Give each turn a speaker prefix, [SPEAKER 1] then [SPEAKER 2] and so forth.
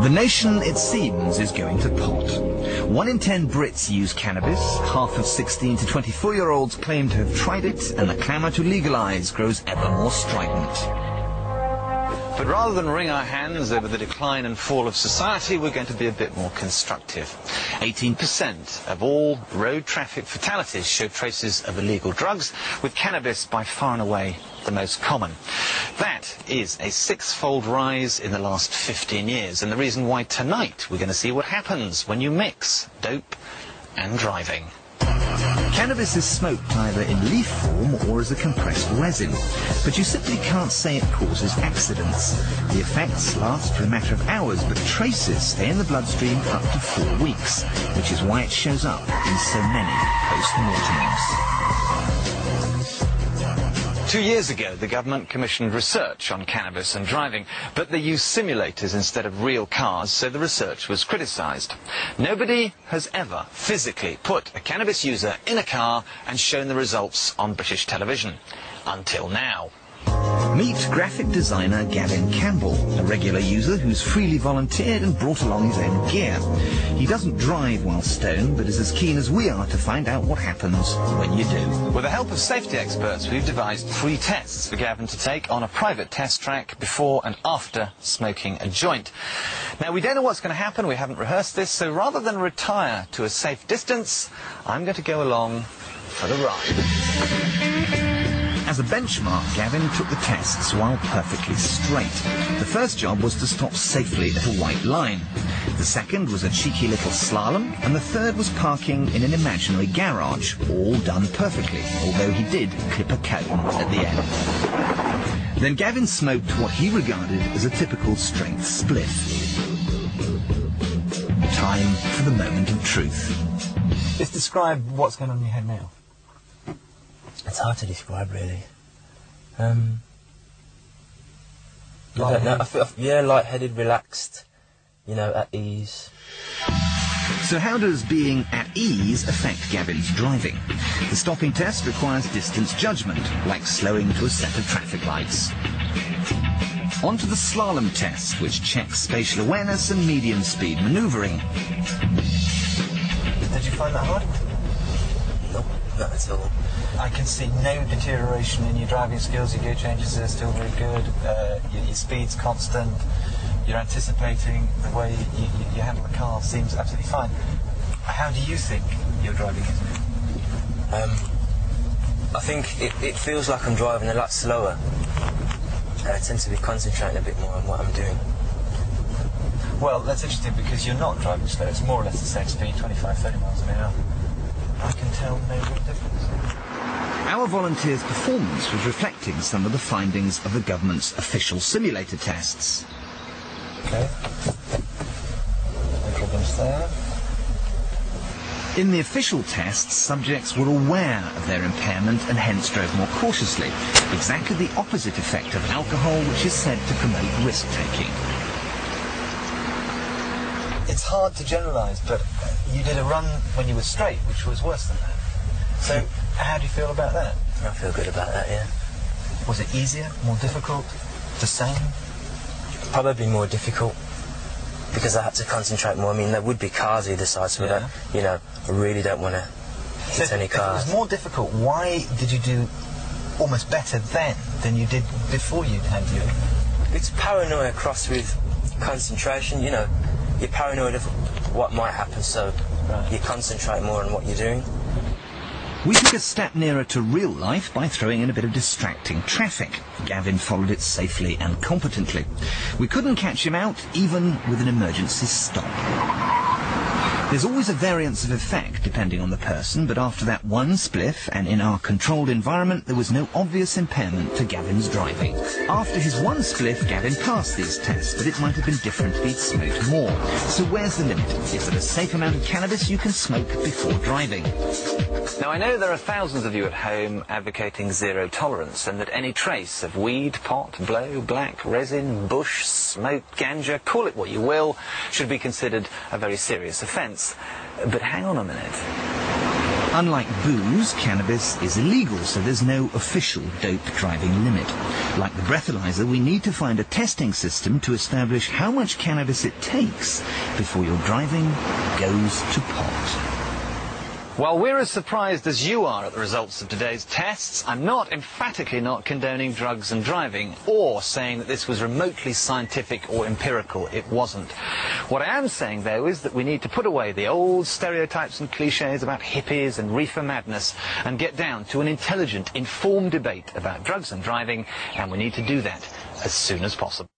[SPEAKER 1] The nation, it seems, is going to pot. 1 in 10 Brits use cannabis, half of 16 to 24-year-olds claim to have tried it, and the clamour to legalise grows ever more strident. But rather than wring our hands over the decline and fall of society, we're going to be a bit more constructive. 18% of all road traffic fatalities show traces of illegal drugs, with cannabis by far and away the most common. That is a 6-fold rise in the last 15 years, and the reason why tonight we're going to see what happens when you mix dope and driving. Cannabis is smoked either in leaf form or as a compressed resin, but you simply can't say it causes accidents. The effects last for a matter of hours, but traces stay in the bloodstream up to 4 weeks, which is why it shows up in so many post-mortems. 2 years ago, the government commissioned research on cannabis and driving, but they used simulators instead of real cars, so the research was criticised. Nobody has ever physically put a cannabis user in a car and shown the results on British television. Until now. Meet graphic designer Gavin Campbell, a regular user who's freely volunteered and brought along his own gear. He doesn't drive while stoned, but is as keen as we are to find out what happens when you do. With the help of safety experts, we've devised 3 tests for Gavin to take on a private test track before and after smoking a joint. Now, we don't know what's going to happen, we haven't rehearsed this, so rather than retire to a safe distance, I'm going to go along for the ride. As a benchmark, Gavin took the tests while perfectly straight. The first job was to stop safely at a white line. The second was a cheeky little slalom, and the third was parking in an imaginary garage, all done perfectly, although he did clip a cone at the end. Then Gavin smoked what he regarded as a typical strength spliff. Time for the moment of truth.
[SPEAKER 2] Just describe what's going on in your head now.
[SPEAKER 3] It's hard to describe, really. I don't know. I feel, yeah, lightheaded, relaxed, you know, at ease.
[SPEAKER 1] So how does being at ease affect Gavin's driving? The stopping test requires distance judgment, like slowing to a set of traffic lights. On to the slalom test, which checks spatial awareness and medium speed manoeuvring.
[SPEAKER 2] Did you find that hard?
[SPEAKER 3] No, not at all.
[SPEAKER 2] I can see no deterioration in your driving skills. Your gear changes are still very good. Your speed's constant. You're anticipating the way you handle the car seems absolutely fine. How do you think your driving is?
[SPEAKER 3] I think it feels like I'm driving a lot slower. And I tend to be concentrating a bit more on what I'm doing.
[SPEAKER 2] Well, that's interesting because you're not driving slow. It's more or less the same speed, 25, 30 miles an hour. I can tell no real difference.
[SPEAKER 1] Our volunteers' performance was reflecting some of the findings of the government's official simulator tests.
[SPEAKER 2] Okay. No problems there.
[SPEAKER 1] In the official tests, subjects were aware of their impairment and hence drove more cautiously. Exactly the opposite effect of alcohol, which is said to promote risk-taking.
[SPEAKER 2] It's hard to generalise, but you did a run when you were straight, which was worse than that. So, how do you feel about that?
[SPEAKER 3] I feel good about that, yeah.
[SPEAKER 2] Was it easier, more difficult, the same?
[SPEAKER 3] Probably more difficult, because I had to concentrate more. I mean, there would be cars either side, so
[SPEAKER 2] Yeah.
[SPEAKER 3] I really don't want to hit any cars.
[SPEAKER 2] If it was more difficult, why did you do almost better then than you did before you had your...
[SPEAKER 3] It's paranoia crossed with concentration, you know. You're paranoid of what might happen, so you concentrate more on what you're doing.
[SPEAKER 1] We took a step nearer to real life by throwing in a bit of distracting traffic. Gavin followed it safely and competently. We couldn't catch him out, even with an emergency stop. There's always a variance of effect depending on the person, but after that one spliff, and in our controlled environment, there was no obvious impairment to Gavin's driving. After his one spliff, Gavin passed these tests, but it might have been different if he'd smoked more. So where's the limit? Is there a safe amount of cannabis you can smoke before driving? Now, I know there are thousands of you at home advocating zero tolerance, and that any trace of weed, pot, blow, black, resin, bush, smoke, ganja, call it what you will, should be considered a very serious offence. But hang on a minute.
[SPEAKER 4] Unlike booze, cannabis is illegal, so there's no official dope driving limit. Like the breathalyzer, we need to find a testing system to establish how much cannabis it takes before your driving goes to pot.
[SPEAKER 1] While we're as surprised as you are at the results of today's tests, I'm emphatically not condoning drugs and driving, or saying that this was remotely scientific or empirical. It wasn't. What I am saying, though, is that we need to put away the old stereotypes and cliches about hippies and reefer madness and get down to an intelligent, informed debate about drugs and driving, and we need to do that as soon as possible.